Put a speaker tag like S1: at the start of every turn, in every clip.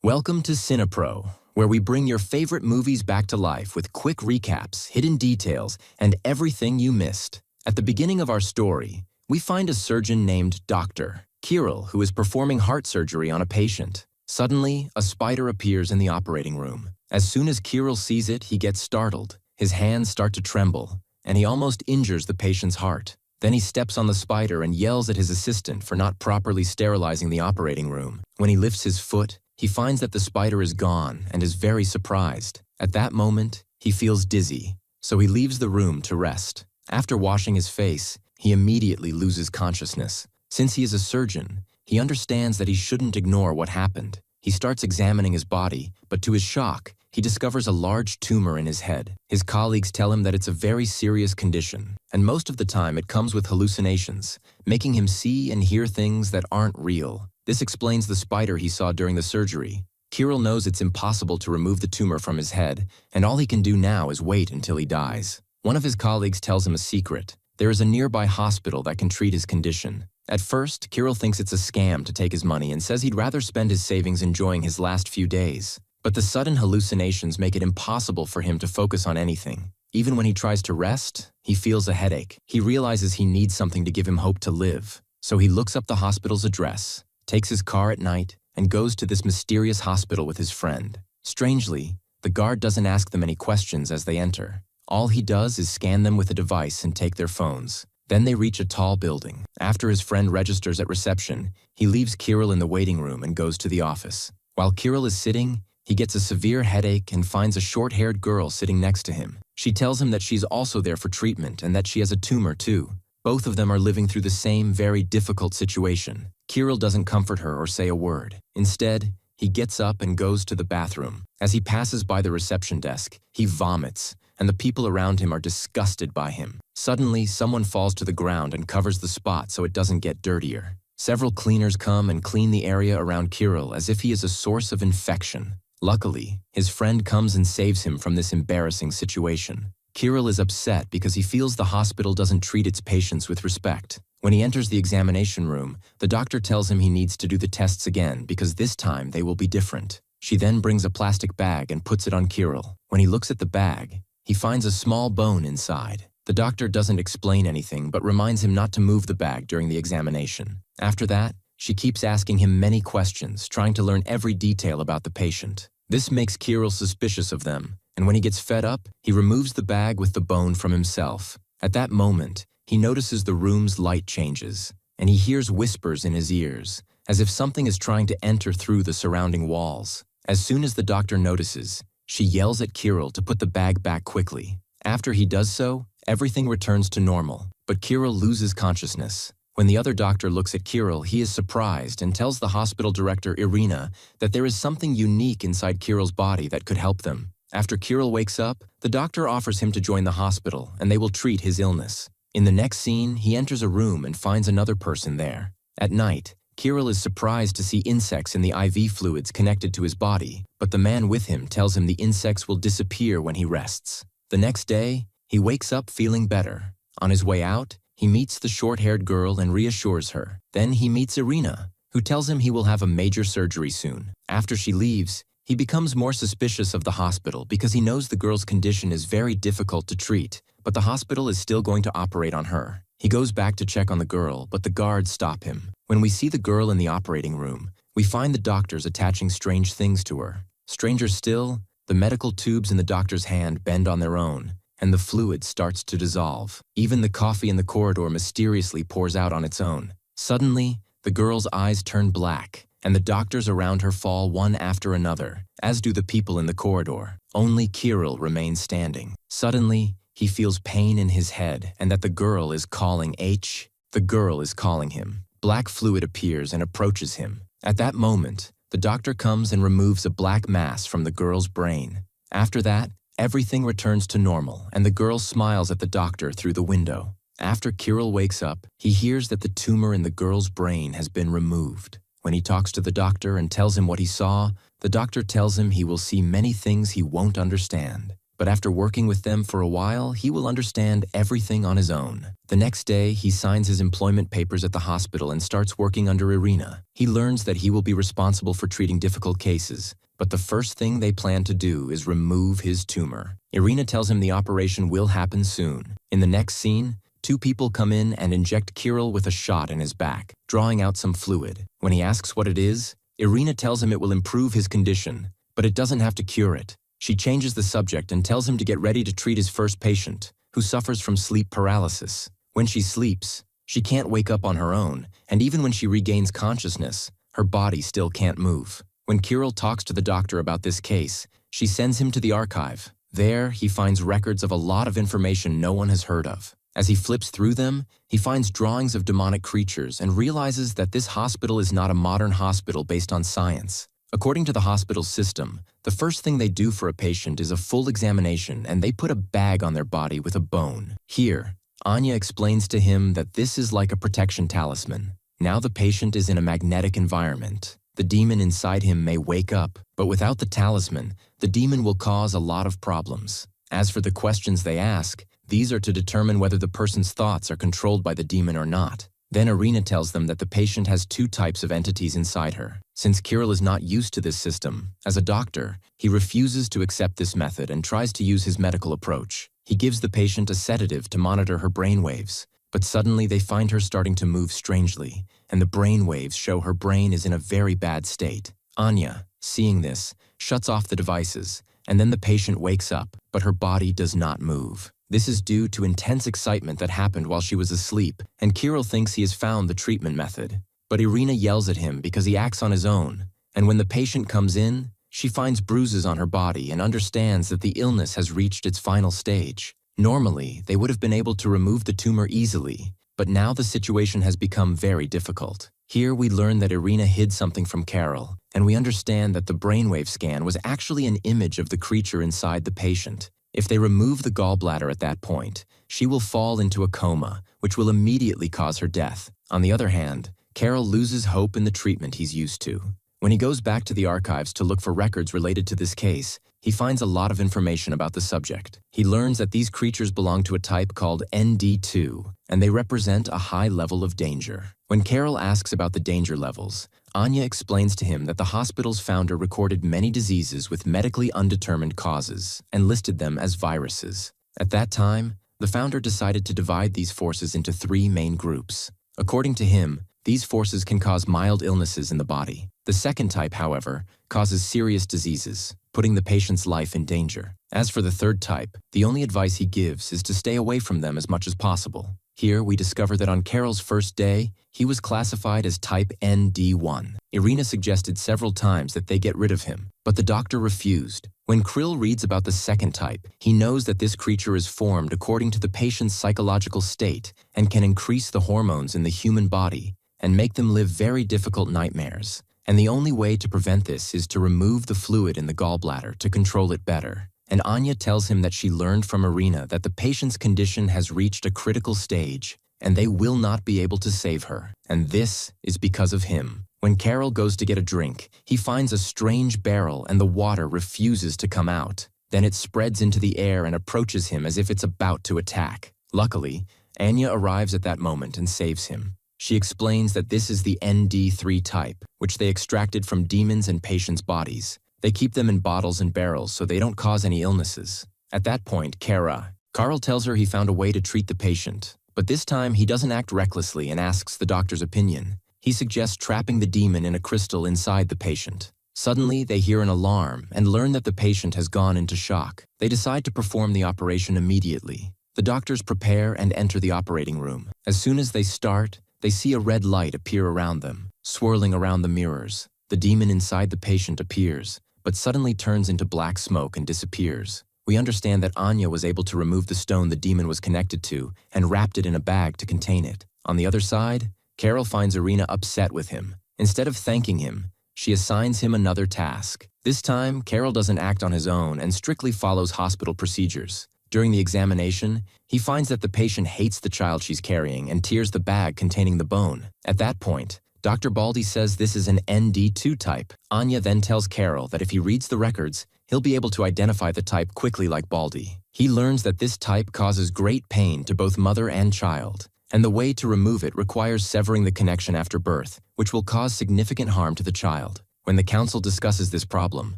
S1: Welcome to CINEPRO, where we bring your favorite movies back to life with quick recaps, hidden details, and everything you missed. At the beginning of our story, we find a surgeon named Dr. Kirill who is performing heart surgery on a patient. Suddenly, a spider appears in the operating room. As soon as Kirill sees it, he gets startled. His hands start to tremble, and he almost injures the patient's heart. Then he steps on the spider and yells at his assistant for not properly sterilizing the operating room. When he lifts his foot, he finds that the spider is gone and is very surprised. At that moment, he feels dizzy, so he leaves the room to rest. After washing his face, he immediately loses consciousness. Since he is a surgeon, he understands that he shouldn't ignore what happened. He starts examining his body, but to his shock, he discovers a large tumor in his head. His colleagues tell him that it's a very serious condition, and most of the time it comes with hallucinations, making him see and hear things that aren't real. This explains the spider he saw during the surgery. Kirill knows it's impossible to remove the tumor from his head, and all he can do now is wait until he dies. One of his colleagues tells him a secret. There is a nearby hospital that can treat his condition. At first, Kirill thinks it's a scam to take his money and says he'd rather spend his savings enjoying his last few days. But the sudden hallucinations make it impossible for him to focus on anything. Even when he tries to rest, he feels a headache. He realizes he needs something to give him hope to live. So he looks up the hospital's address, takes his car at night, and goes to this mysterious hospital with his friend. Strangely, the guard doesn't ask them any questions as they enter. All he does is scan them with a device and take their phones. Then they reach a tall building. After his friend registers at reception, he leaves Kirill in the waiting room and goes to the office. While Kirill is sitting, he gets a severe headache and finds a short-haired girl sitting next to him. She tells him that she's also there for treatment and that she has a tumor too. Both of them are living through the same very difficult situation. Kirill doesn't comfort her or say a word. Instead, he gets up and goes to the bathroom. As he passes by the reception desk, he vomits, and the people around him are disgusted by him. Suddenly, someone falls to the ground and covers the spot so it doesn't get dirtier. Several cleaners come and clean the area around Kirill as if he is a source of infection. Luckily, his friend comes and saves him from this embarrassing situation. Kirill is upset because he feels the hospital doesn't treat its patients with respect. When he enters the examination room, the doctor tells him he needs to do the tests again because this time they will be different. She then brings a plastic bag and puts it on Kirill. When he looks at the bag, he finds a small bone inside. The doctor doesn't explain anything but reminds him not to move the bag during the examination. After that, she keeps asking him many questions, trying to learn every detail about the patient. This makes Kirill suspicious of them, and when he gets fed up, he removes the bag with the bone from himself. At that moment, he notices the room's light changes, and he hears whispers in his ears, as if something is trying to enter through the surrounding walls. As soon as the doctor notices, she yells at Kirill to put the bag back quickly. After he does so, everything returns to normal, but Kirill loses consciousness. When the other doctor looks at Kirill, he is surprised and tells the hospital director, Irina, that there is something unique inside Kirill's body that could help them. After Kirill wakes up, the doctor offers him to join the hospital, and they will treat his illness. In the next scene, he enters a room and finds another person there. At night, Kirill is surprised to see insects in the IV fluids connected to his body, but the man with him tells him the insects will disappear when he rests. The next day, he wakes up feeling better. On his way out, he meets the short-haired girl and reassures her. Then he meets Irina, who tells him he will have a major surgery soon. After she leaves, he becomes more suspicious of the hospital because he knows the girl's condition is very difficult to treat, but the hospital is still going to operate on her. He goes back to check on the girl, but the guards stop him. When we see the girl in the operating room, we find the doctors attaching strange things to her. Stranger still, the medical tubes in the doctor's hand bend on their own, and the fluid starts to dissolve. Even the coffee in the corridor mysteriously pours out on its own. Suddenly, the girl's eyes turn black, and the doctors around her fall one after another, as do the people in the corridor. Only Kirill remains standing. Suddenly, he feels pain in his head and that the girl is calling H. The girl is calling him. Black fluid appears and approaches him. At that moment, the doctor comes and removes a black mass from the girl's brain. After that, everything returns to normal, and the girl smiles at the doctor through the window. After Kirill wakes up, he hears that the tumor in the girl's brain has been removed. When he talks to the doctor and tells him what he saw, the doctor tells him he will see many things he won't understand. But after working with them for a while, he will understand everything on his own. The next day, he signs his employment papers at the hospital and starts working under Irina. He learns that he will be responsible for treating difficult cases, but the first thing they plan to do is remove his tumor. Irina tells him the operation will happen soon. In the next scene, two people come in and inject Kirill with a shot in his back, drawing out some fluid. When he asks what it is, Irina tells him it will improve his condition, but it doesn't have to cure it. She changes the subject and tells him to get ready to treat his first patient, who suffers from sleep paralysis. When she sleeps, she can't wake up on her own, and even when she regains consciousness, her body still can't move. When Kirill talks to the doctor about this case, she sends him to the archive. There, he finds records of a lot of information no one has heard of. As he flips through them, he finds drawings of demonic creatures and realizes that this hospital is not a modern hospital based on science. According to the hospital system, the first thing they do for a patient is a full examination, and they put a bag on their body with a bone. Here, Anya explains to him that this is like a protection talisman. Now the patient is in a magnetic environment. The demon inside him may wake up, but without the talisman, the demon will cause a lot of problems. As for the questions they ask, these are to determine whether the person's thoughts are controlled by the demon or not. Then Irina tells them that the patient has two types of entities inside her. Since Kirill is not used to this system, as a doctor, he refuses to accept this method and tries to use his medical approach. He gives the patient a sedative to monitor her brainwaves, but suddenly they find her starting to move strangely, and the brainwaves show her brain is in a very bad state. Anya, seeing this, shuts off the devices, and then the patient wakes up, but her body does not move. This is due to intense excitement that happened while she was asleep, and Kirill thinks he has found the treatment method. But Irina yells at him because he acts on his own, and when the patient comes in, she finds bruises on her body and understands that the illness has reached its final stage. Normally, they would have been able to remove the tumor easily, but now the situation has become very difficult. Here we learn that Irina hid something from Carol, and we understand that the brainwave scan was actually an image of the creature inside the patient. If they remove the gallbladder at that point, she will fall into a coma, which will immediately cause her death. On the other hand, Carol loses hope in the treatment he's used to. When he goes back to the archives to look for records related to this case, he finds a lot of information about the subject. He learns that these creatures belong to a type called ND2, and they represent a high level of danger. When Carol asks about the danger levels, Anya explains to him that the hospital's founder recorded many diseases with medically undetermined causes and listed them as viruses. At that time, the founder decided to divide these forces into three main groups. According to him, these forces can cause mild illnesses in the body. The second type, however, causes serious diseases, putting the patient's life in danger. As for the third type, the only advice he gives is to stay away from them as much as possible. Here we discover that on Carol's first day, he was classified as type ND1. Irina suggested several times that they get rid of him, but the doctor refused. When Krill reads about the second type, he knows that this creature is formed according to the patient's psychological state and can increase the hormones in the human body and make them live very difficult nightmares. And the only way to prevent this is to remove the fluid in the gallbladder to control it better. And Anya tells him that she learned from Irina that the patient's condition has reached a critical stage and they will not be able to save her. And this is because of him. When Carol goes to get a drink, he finds a strange barrel and the water refuses to come out. Then it spreads into the air and approaches him as if it's about to attack. Luckily, Anya arrives at that moment and saves him. She explains that this is the ND3 type, which they extracted from demons and patients' bodies. They keep them in bottles and barrels so they don't cause any illnesses. At that point, Carl tells her he found a way to treat the patient, but this time he doesn't act recklessly and asks the doctor's opinion. He suggests trapping the demon in a crystal inside the patient. Suddenly, they hear an alarm and learn that the patient has gone into shock. They decide to perform the operation immediately. The doctors prepare and enter the operating room. As soon as they start, they see a red light appear around them, swirling around the mirrors. The demon inside the patient appears, but suddenly turns into black smoke and disappears. We understand that Anya was able to remove the stone the demon was connected to and wrapped it in a bag to contain it. On the other side, Carol finds Irina upset with him. Instead of thanking him, she assigns him another task. This time, Carol doesn't act on his own and strictly follows hospital procedures. During the examination, he finds that the patient hates the child she's carrying and tears the bag containing the bone. At that point, Dr. Baldi says this is an ND2 type. Anya then tells Carol that if he reads the records, he'll be able to identify the type quickly like Baldi. He learns that this type causes great pain to both mother and child, and the way to remove it requires severing the connection after birth, which will cause significant harm to the child. When the council discusses this problem,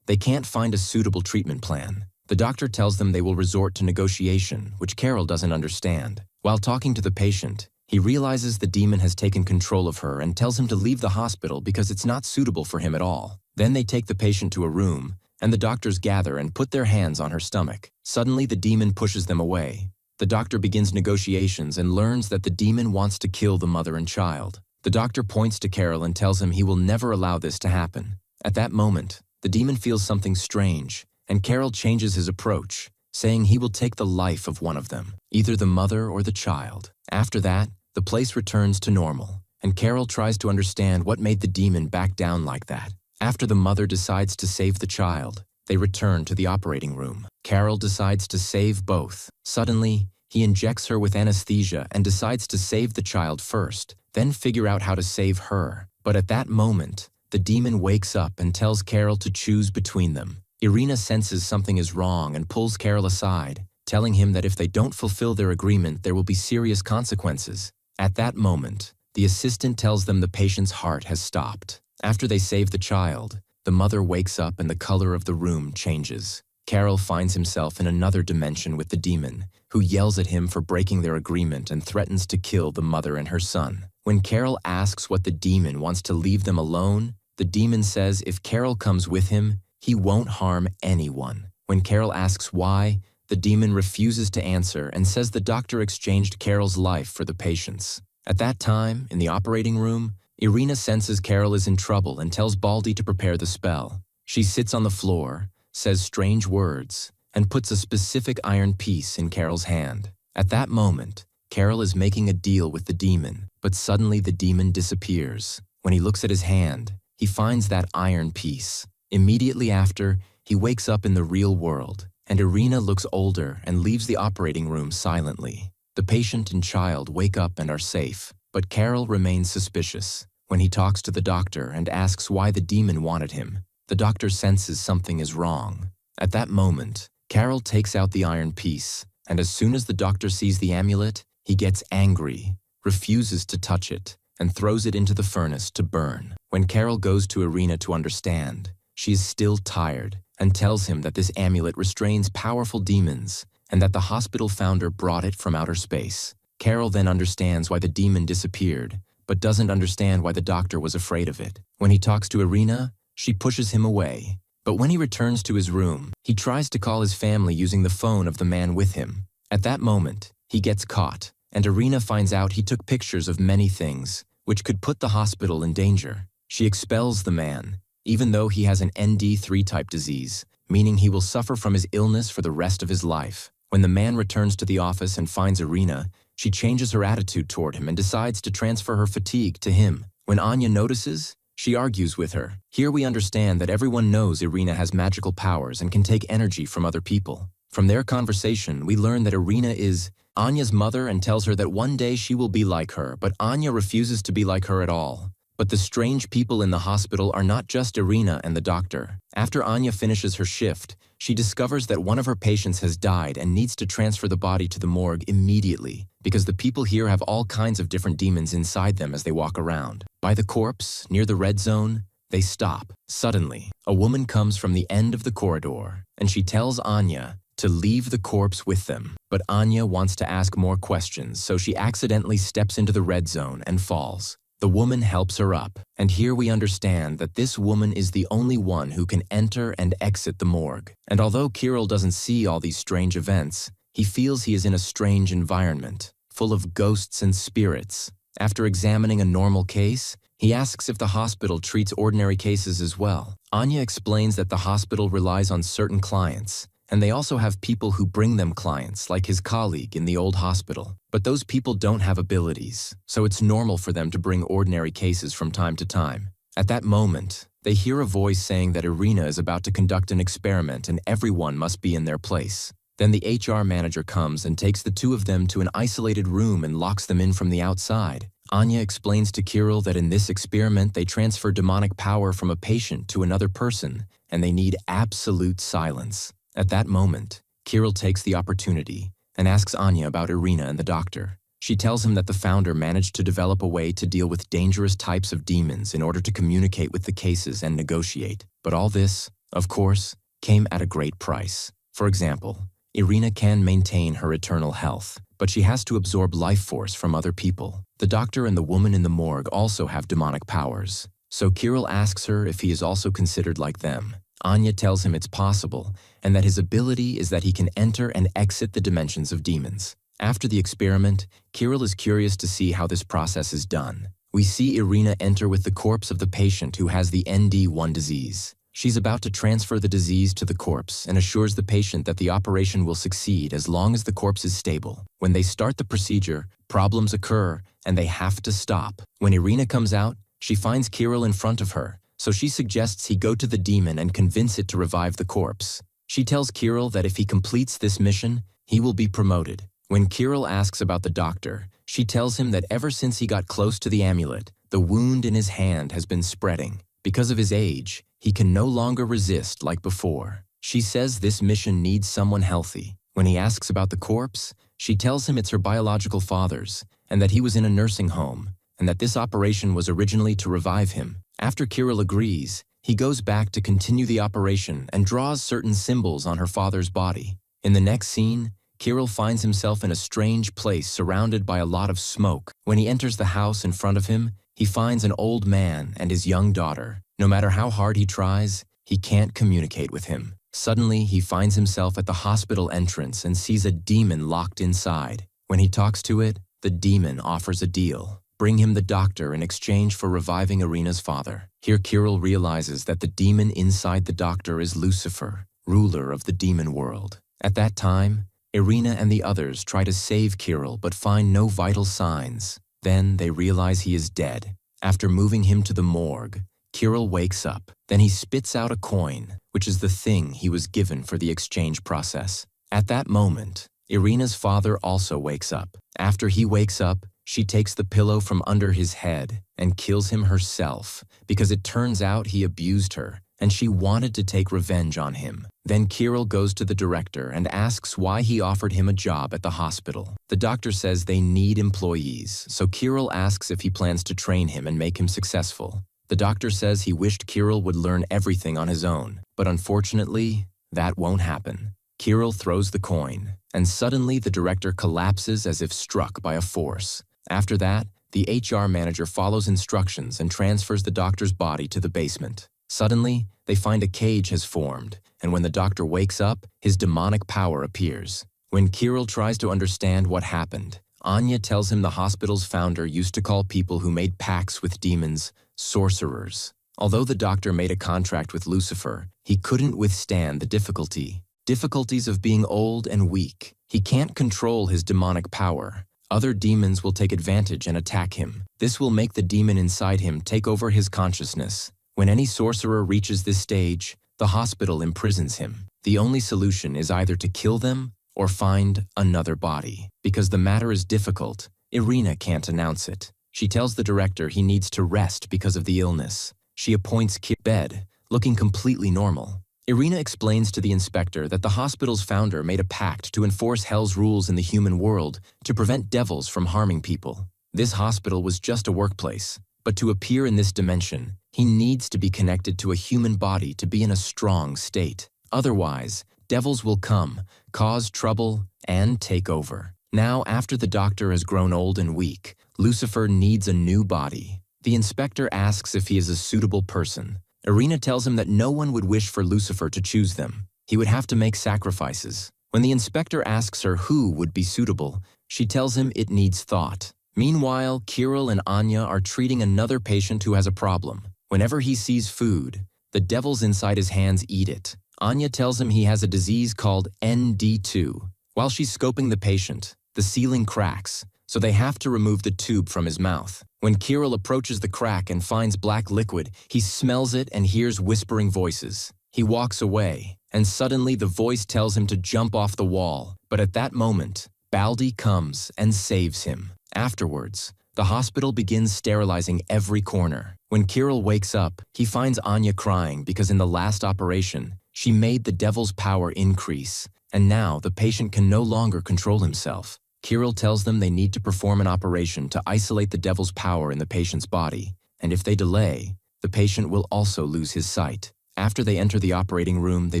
S1: they can't find a suitable treatment plan. The doctor tells them they will resort to negotiation, which Carol doesn't understand. While talking to the patient, he realizes the demon has taken control of her and tells him to leave the hospital because it's not suitable for him at all. Then they take the patient to a room, and the doctors gather and put their hands on her stomach. Suddenly, the demon pushes them away. The doctor begins negotiations and learns that the demon wants to kill the mother and child. The doctor points to Carol and tells him he will never allow this to happen. At that moment, the demon feels something strange, and Carol changes his approach, saying he will take the life of one of them, either the mother or the child. After that, the place returns to normal, and Carol tries to understand what made the demon back down like that. After the mother decides to save the child, they return to the operating room. Carol decides to save both. Suddenly, he injects her with anesthesia and decides to save the child first, then figure out how to save her. But at that moment, the demon wakes up and tells Carol to choose between them. Irina senses something is wrong and pulls Carol aside, telling him that if they don't fulfill their agreement, there will be serious consequences. At that moment, the assistant tells them the patient's heart has stopped. After they save the child, the mother wakes up and the color of the room changes. Carol finds himself in another dimension with the demon, who yells at him for breaking their agreement and threatens to kill the mother and her son. When Carol asks what the demon wants to leave them alone, the demon says if Carol comes with him, he won't harm anyone. When Carol asks why, the demon refuses to answer and says the doctor exchanged Carol's life for the patient's. At that time, in the operating room, Irina senses Carol is in trouble and tells Baldi to prepare the spell. She sits on the floor, says strange words, and puts a specific iron piece in Carol's hand. At that moment, Carol is making a deal with the demon, but suddenly the demon disappears. When he looks at his hand, he finds that iron piece. Immediately after, he wakes up in the real world, and Irina looks older and leaves the operating room silently. The patient and child wake up and are safe, but Carol remains suspicious. When he talks to the doctor and asks why the demon wanted him, the doctor senses something is wrong. At that moment, Carol takes out the iron piece, and as soon as the doctor sees the amulet, he gets angry, refuses to touch it, and throws it into the furnace to burn. When Carol goes to Irina to understand, she is still tired and tells him that this amulet restrains powerful demons and that the hospital founder brought it from outer space. Carol then understands why the demon disappeared, but doesn't understand why the doctor was afraid of it. When he talks to Irina, she pushes him away. But when he returns to his room, he tries to call his family using the phone of the man with him. At that moment, he gets caught, and Irina finds out he took pictures of many things, which could put the hospital in danger. She expels the man, even though he has an ND3 type disease, meaning he will suffer from his illness for the rest of his life. When the man returns to the office and finds Irina, she changes her attitude toward him and decides to transfer her fatigue to him. When Anya notices, she argues with her. Here we understand that everyone knows Irina has magical powers and can take energy from other people. From their conversation, we learn that Irina is Anya's mother and tells her that one day she will be like her, but Anya refuses to be like her at all. But the strange people in the hospital are not just Irina and the doctor. After Anya finishes her shift, she discovers that one of her patients has died and needs to transfer the body to the morgue immediately, because the people here have all kinds of different demons inside them as they walk around. By the corpse, near the red zone, they stop. Suddenly, a woman comes from the end of the corridor, and she tells Anya to leave the corpse with them. But Anya wants to ask more questions, so she accidentally steps into the red zone and falls. The woman helps her up, and here we understand that this woman is the only one who can enter and exit the morgue. And although Kirill doesn't see all these strange events, he feels he is in a strange environment, full of ghosts and spirits. After examining a normal case, he asks if the hospital treats ordinary cases as well. Anya explains that the hospital relies on certain clients, and they also have people who bring them clients, like his colleague in the old hospital. But those people don't have abilities, so it's normal for them to bring ordinary cases from time to time. At that moment, they hear a voice saying that Irina is about to conduct an experiment and everyone must be in their place. Then the HR manager comes and takes the two of them to an isolated room and locks them in from the outside. Anya explains to Kirill that in this experiment they transfer demonic power from a patient to another person, and they need absolute silence. At that moment, Kirill takes the opportunity and asks Anya about Irina and the doctor. She tells him that the founder managed to develop a way to deal with dangerous types of demons in order to communicate with the cases and negotiate. But all this, of course, came at a great price. For example, Irina can maintain her eternal health, but she has to absorb life force from other people. The doctor and the woman in the morgue also have demonic powers, so Kirill asks her if he is also considered like them. Anya tells him it's possible, and that his ability is that he can enter and exit the dimensions of demons. After the experiment, Kirill is curious to see how this process is done. We see Irina enter with the corpse of the patient who has the ND1 disease. She's about to transfer the disease to the corpse and assures the patient that the operation will succeed as long as the corpse is stable. When they start the procedure, problems occur and they have to stop. When Irina comes out, she finds Kirill in front of her, so she suggests he go to the demon and convince it to revive the corpse. She tells Kirill that if he completes this mission, he will be promoted. When Kirill asks about the doctor, she tells him that ever since he got close to the amulet, the wound in his hand has been spreading. Because of his age, he can no longer resist like before. She says this mission needs someone healthy. When he asks about the corpse, she tells him it's her biological father's, and that he was in a nursing home, and that this operation was originally to revive him. After Kirill agrees, he goes back to continue the operation and draws certain symbols on her father's body. In the next scene, Kirill finds himself in a strange place surrounded by a lot of smoke. When he enters the house in front of him, he finds an old man and his young daughter. No matter how hard he tries, he can't communicate with him. Suddenly, he finds himself at the hospital entrance and sees a demon locked inside. When he talks to it, the demon offers a deal. Bring him the doctor in exchange for reviving Irina's father. Here Kirill realizes that the demon inside the doctor is Lucifer, ruler of the demon world. At that time, Irina and the others try to save Kirill but find no vital signs. Then they realize he is dead. After moving him to the morgue, Kirill wakes up. Then he spits out a coin, which is the thing he was given for the exchange process. At that moment, Irina's father also wakes up. After he wakes up, she takes the pillow from under his head and kills him herself because it turns out he abused her and she wanted to take revenge on him. Then Kirill goes to the director and asks why he offered him a job at the hospital. The doctor says they need employees, so Kirill asks if he plans to train him and make him successful. The doctor says he wished Kirill would learn everything on his own, but unfortunately, that won't happen. Kirill throws the coin, and suddenly the director collapses as if struck by a force. After that, the HR manager follows instructions and transfers the doctor's body to the basement. Suddenly, they find a cage has formed, and when the doctor wakes up, his demonic power appears. When Kirill tries to understand what happened, Anya tells him the hospital's founder used to call people who made pacts with demons sorcerers. Although the doctor made a contract with Lucifer, he couldn't withstand the difficulties of being old and weak. He can't control his demonic power. Other demons will take advantage and attack him. This will make the demon inside him take over his consciousness. When any sorcerer reaches this stage, the hospital imprisons him. The only solution is either to kill them or find another body. Because the matter is difficult, Irina can't announce it. She tells the director he needs to rest because of the illness. She appoints bed, looking completely normal. Irina explains to the inspector that the hospital's founder made a pact to enforce hell's rules in the human world to prevent devils from harming people. This hospital was just a workplace, but to appear in this dimension, he needs to be connected to a human body to be in a strong state. Otherwise, devils will come, cause trouble, and take over. Now, after the doctor has grown old and weak, Lucifer needs a new body. The inspector asks if he is a suitable person. Irina tells him that no one would wish for Lucifer to choose them. He would have to make sacrifices. When the inspector asks her who would be suitable, she tells him it needs thought. Meanwhile, Kirill and Anya are treating another patient who has a problem. Whenever he sees food, the devils inside his hands eat it. Anya tells him he has a disease called ND2. While she's scoping the patient, the ceiling cracks, so they have to remove the tube from his mouth. When Kirill approaches the crack and finds black liquid, he smells it and hears whispering voices. He walks away, and suddenly the voice tells him to jump off the wall. But at that moment, Baldi comes and saves him. Afterwards, The hospital begins sterilizing every corner. When Kirill wakes up, he finds Anya crying because in the last operation, she made the devil's power increase, and now the patient can no longer control himself. Kirill tells them they need to perform an operation to isolate the devil's power in the patient's body, and if they delay, the patient will also lose his sight. After they enter the operating room, they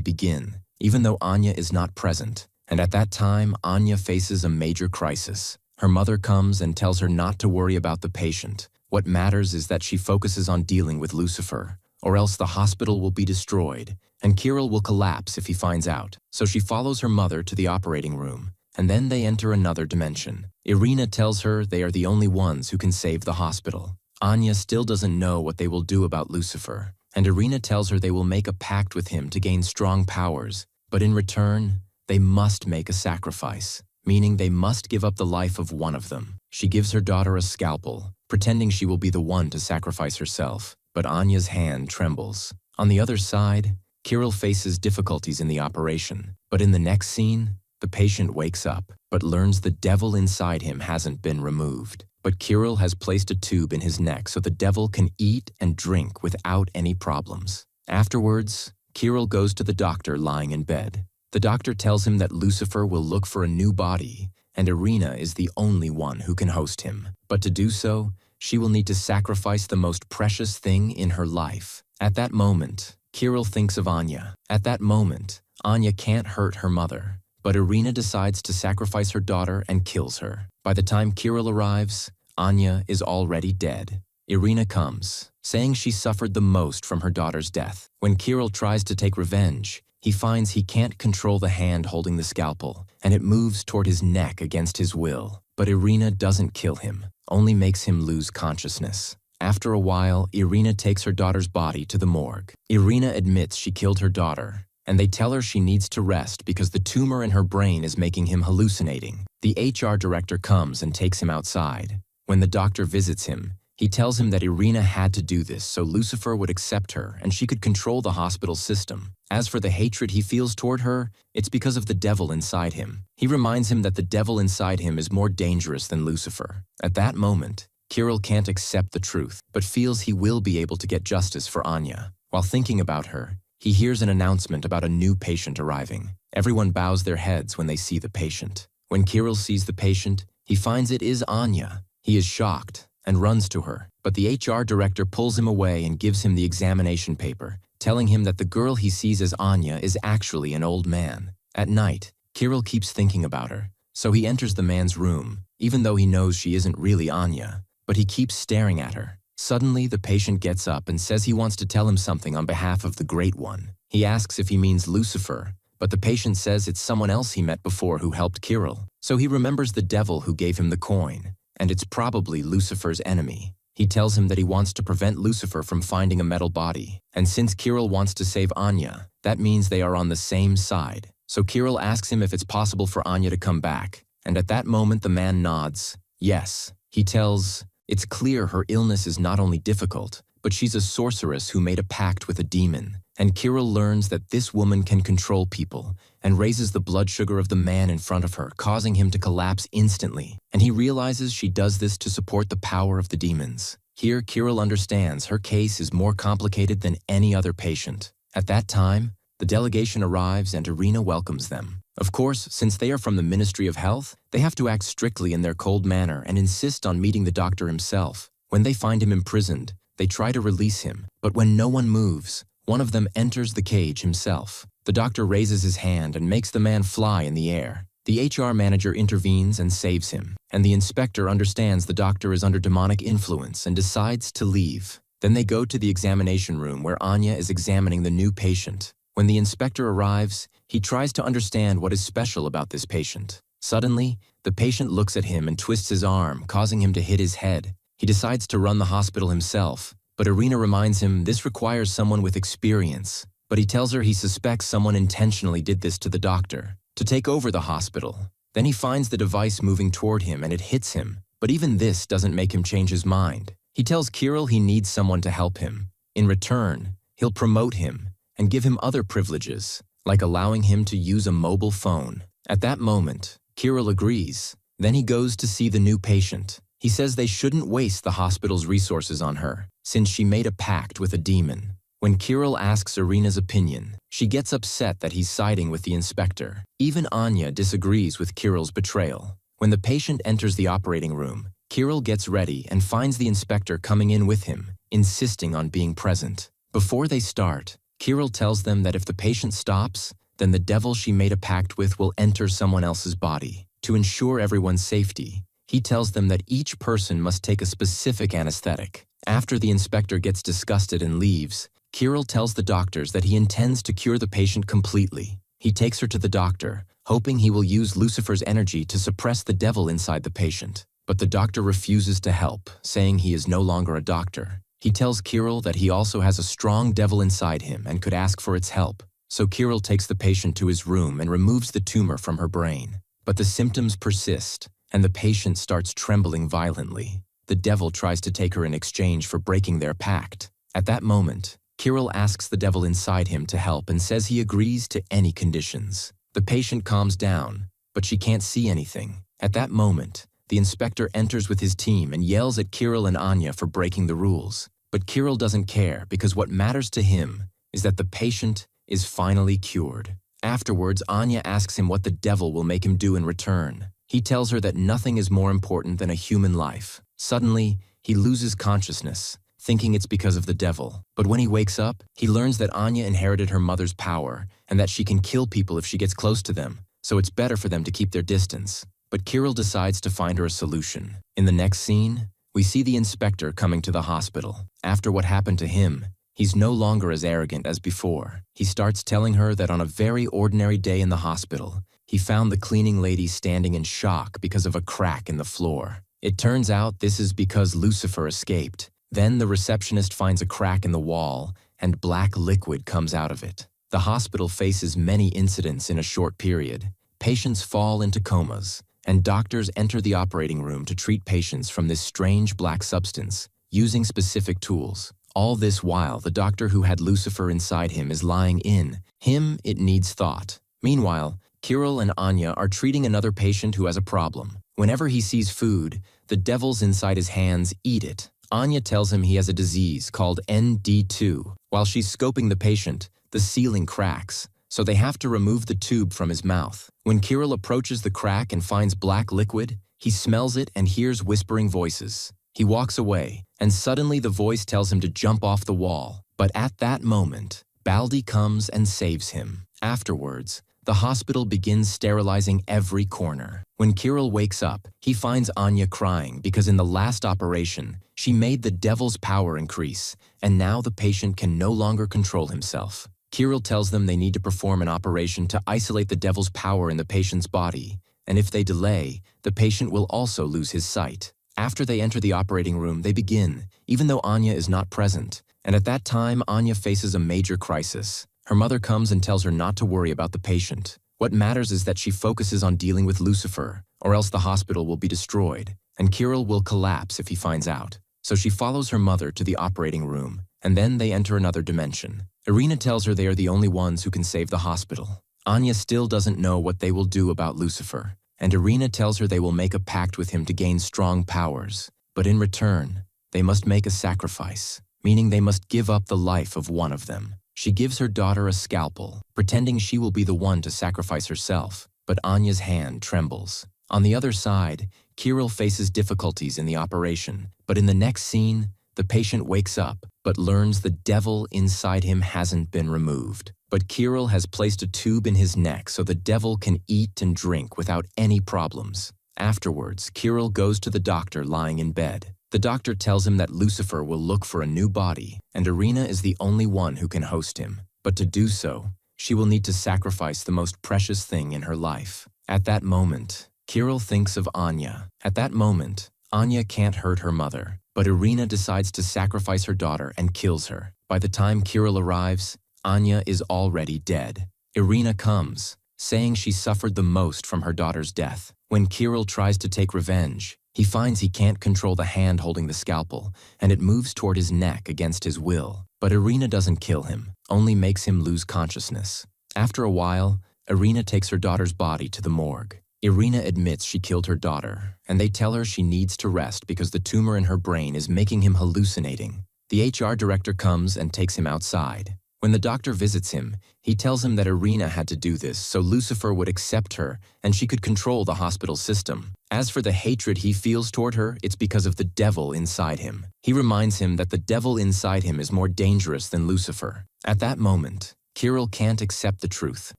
S1: begin, even though Anya is not present. And at that time, Anya faces a major crisis. Her mother comes and tells her not to worry about the patient. What matters is that she focuses on dealing with Lucifer, or else the hospital will be destroyed, and Kirill will collapse if he finds out. So she follows her mother to the operating room, and then they enter another dimension. Irina tells her they are the only ones who can save the hospital. Anya still doesn't know what they will do about Lucifer, and Irina tells her they will make a pact with him to gain strong powers, but in return, they must make a sacrifice, meaning they must give up the life of one of them. She gives her daughter a scalpel, pretending she will be the one to sacrifice herself, but Anya's hand trembles. On the other side, Kirill faces difficulties in the operation, but in the next scene, the patient wakes up, but learns the devil inside him hasn't been removed. But Kirill has placed a tube in his neck so the devil can eat and drink without any problems. Afterwards, Kirill goes to the doctor lying in bed. The doctor tells him that Lucifer will look for a new body, and Irina is the only one who can host him. But to do so, she will need to sacrifice the most precious thing in her life. At that moment, Kirill thinks of Anya. At that moment, Anya can't hurt her mother, but Irina decides to sacrifice her daughter and kills her. By the time Kirill arrives, Anya is already dead. Irina comes, saying she suffered the most from her daughter's death. When Kirill tries to take revenge, he finds he can't control the hand holding the scalpel, and it moves toward his neck against his will. But Irina doesn't kill him, only makes him lose consciousness. After a while, Irina takes her daughter's body to the morgue. Irina admits she killed her daughter, and they tell her she needs to rest because the tumor in her brain is making him hallucinating. The HR director comes and takes him outside. When the doctor visits him, he tells him that Irina had to do this so Lucifer would accept her and she could control the hospital system. As for the hatred he feels toward her, it's because of the devil inside him. He reminds him that the devil inside him is more dangerous than Lucifer. At that moment, Kirill can't accept the truth, but feels he will be able to get justice for Anya. While thinking about her, he hears an announcement about a new patient arriving. Everyone bows their heads when they see the patient. When Kirill sees the patient, he finds it is Anya. He is shocked and runs to her, but the HR director pulls him away and gives him the examination paper, telling him that the girl he sees as Anya is actually an old man. At night, Kirill keeps thinking about her, so he enters the man's room, even though he knows she isn't really Anya, but he keeps staring at her. Suddenly, the patient gets up and says he wants to tell him something on behalf of the Great One. He asks if he means Lucifer, but the patient says it's someone else he met before who helped Kirill. So he remembers the devil who gave him the coin, and it's probably Lucifer's enemy. He tells him that he wants to prevent Lucifer from finding a metal body, and since Kirill wants to save Anya, that means they are on the same side. So Kirill asks him if it's possible for Anya to come back, and at that moment the man nods. Yes. He tells, it's clear her illness is not only difficult, but she's a sorceress who made a pact with a demon. And Kirill learns that this woman can control people and raises the blood sugar of the man in front of her, causing him to collapse instantly. And he realizes she does this to support the power of the demons. Here, Kirill understands her case is more complicated than any other patient. At that time, the delegation arrives and Irina welcomes them. Of course, since they are from the Ministry of Health, they have to act strictly in their cold manner and insist on meeting the doctor himself. When they find him imprisoned, they try to release him, but when no one moves, one of them enters the cage himself. The doctor raises his hand and makes the man fly in the air. The HR manager intervenes and saves him, and the inspector understands the doctor is under demonic influence and decides to leave. Then they go to the examination room where Anya is examining the new patient. When the inspector arrives, he tries to understand what is special about this patient. Suddenly, the patient looks at him and twists his arm, causing him to hit his head. He decides to run the hospital himself, but Irina reminds him this requires someone with experience. But he tells her he suspects someone intentionally did this to the doctor, to take over the hospital. Then he finds the device moving toward him and it hits him, but even this doesn't make him change his mind. He tells Kirill he needs someone to help him. In return, he'll promote him and give him other privileges, like allowing him to use a mobile phone. At that moment, Kirill agrees. Then he goes to see the new patient. He says they shouldn't waste the hospital's resources on her, since she made a pact with a demon. When Kirill asks Irina's opinion, she gets upset that he's siding with the inspector. Even Anya disagrees with Kirill's betrayal. When the patient enters the operating room, Kirill gets ready and finds the inspector coming in with him, insisting on being present. Before they start, Kirill tells them that if the patient stops, then the devil she made a pact with will enter someone else's body. To ensure everyone's safety, he tells them that each person must take a specific anesthetic. After the inspector gets disgusted and leaves, Kirill tells the doctors that he intends to cure the patient completely. He takes her to the doctor, hoping he will use Lucifer's energy to suppress the devil inside the patient. But the doctor refuses to help, saying he is no longer a doctor. He tells Kirill that he also has a strong devil inside him and could ask for its help. So Kirill takes the patient to his room and removes the tumor from her brain. But the symptoms persist, and the patient starts trembling violently. The devil tries to take her in exchange for breaking their pact. At that moment, Kirill asks the devil inside him to help and says he agrees to any conditions. The patient calms down, but she can't see anything. At that moment, the inspector enters with his team and yells at Kirill and Anya for breaking the rules. But Kirill doesn't care because what matters to him is that the patient is finally cured. Afterwards, Anya asks him what the devil will make him do in return. He tells her that nothing is more important than a human life. Suddenly, he loses consciousness, thinking it's because of the devil. But when he wakes up, he learns that Anya inherited her mother's power and that she can kill people if she gets close to them, so it's better for them to keep their distance. But Kirill decides to find her a solution. In the next scene, we see the inspector coming to the hospital. After what happened to him, he's no longer as arrogant as before. He starts telling her that on a very ordinary day in the hospital, he found the cleaning lady standing in shock because of a crack in the floor. It turns out this is because Lucifer escaped. Then the receptionist finds a crack in the wall, and black liquid comes out of it. The hospital faces many incidents in a short period. Patients fall into comas, and doctors enter the operating room to treat patients from this strange black substance, using specific tools. All this while, the doctor who had Lucifer inside him is lying in him. It needs thought. Meanwhile, Kirill and Anya are treating another patient who has a problem. Whenever he sees food, the devils inside his hands eat it. Anya tells him he has a disease called ND2. While she's scoping the patient, the ceiling cracks, so they have to remove the tube from his mouth. When Kirill approaches the crack and finds black liquid, he smells it and hears whispering voices. He walks away, and suddenly the voice tells him to jump off the wall. But at that moment, Baldi comes and saves him. Afterwards, the hospital begins sterilizing every corner. When Kirill wakes up, he finds Anya crying because in the last operation, she made the devil's power increase, and now the patient can no longer control himself. Kirill tells them they need to perform an operation to isolate the devil's power in the patient's body, and if they delay, the patient will also lose his sight. After they enter the operating room, they begin, even though Anya is not present, and at that time, Anya faces a major crisis. Her mother comes and tells her not to worry about the patient. What matters is that she focuses on dealing with Lucifer, or else the hospital will be destroyed, and Kirill will collapse if he finds out. So she follows her mother to the operating room, and then they enter another dimension. Irina tells her they are the only ones who can save the hospital. Anya still doesn't know what they will do about Lucifer, and Irina tells her they will make a pact with him to gain strong powers. But in return, they must make a sacrifice, meaning they must give up the life of one of them. She gives her daughter a scalpel, pretending she will be the one to sacrifice herself, but Anya's hand trembles. On the other side, Kirill faces difficulties in the operation, but in the next scene, the patient wakes up, but learns the devil inside him hasn't been removed. But Kirill has placed a tube in his neck so the devil can eat and drink without any problems. Afterwards, Kirill goes to the doctor lying in bed. The doctor tells him that Lucifer will look for a new body, and Irina is the only one who can host him. But to do so, she will need to sacrifice the most precious thing in her life. At that moment, Kirill thinks of Anya. At that moment, Anya can't hurt her mother, but Irina decides to sacrifice her daughter and kills her. By the time Kirill arrives, Anya is already dead. Irina comes, saying she suffered the most from her daughter's death. When Kirill tries to take revenge, he finds he can't control the hand holding the scalpel, and it moves toward his neck against his will. But Irina doesn't kill him, only makes him lose consciousness. After a while, Irina takes her daughter's body to the morgue. Irina admits she killed her daughter, and they tell her she needs to rest because the tumor in her brain is making him hallucinating. The HR director comes and takes him outside. When the doctor visits him, he tells him that Irina had to do this so Lucifer would accept her and she could control the hospital system. As for the hatred he feels toward her, it's because of the devil inside him. He reminds him that the devil inside him is more dangerous than Lucifer. At that moment, Kirill can't accept the truth,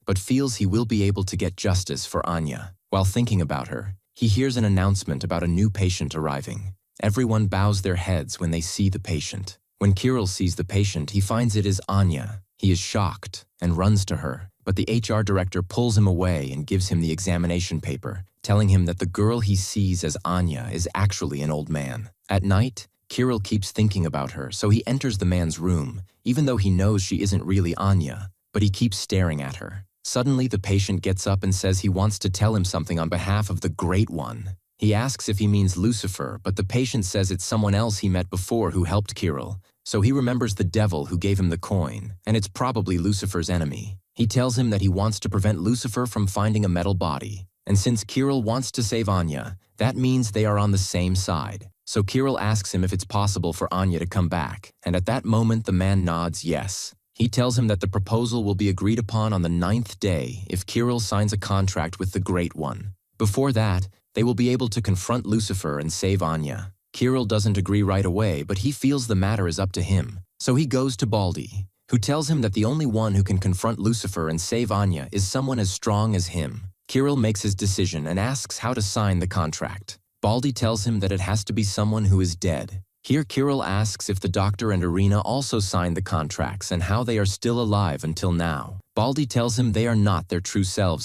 S1: but feels he will be able to get justice for Anya. While thinking about her, he hears an announcement about a new patient arriving. Everyone bows their heads when they see the patient. When Kirill sees the patient, he finds it is Anya. He is shocked and runs to her, but the HR director pulls him away and gives him the examination paper, telling him that the girl he sees as Anya is actually an old man. At night, Kirill keeps thinking about her, so he enters the man's room, even though he knows she isn't really Anya, but he keeps staring at her. Suddenly, the patient gets up and says he wants to tell him something on behalf of the Great One. He asks if he means Lucifer, but the patient says it's someone else he met before who helped Kirill, so he remembers the devil who gave him the coin, and it's probably Lucifer's enemy. He tells him that he wants to prevent Lucifer from finding a metal body, and since Kirill wants to save Anya, that means they are on the same side. So Kirill asks him if it's possible for Anya to come back, and at that moment the man nods yes. He tells him that the proposal will be agreed upon on the 9th day if Kirill signs a contract with the Great One. Before that, they will be able to confront Lucifer and save Anya. Kirill doesn't agree right away, but he feels the matter is up to him. So he goes to Baldi, who tells him that the only one who can confront Lucifer and save Anya is someone as strong as him. Kirill makes his decision and asks how to sign the contract. Baldi tells him that it has to be someone who is dead. Here Kirill asks if the doctor and Irina also signed the contracts and how they are still alive until now. Baldi tells him they are not their true selves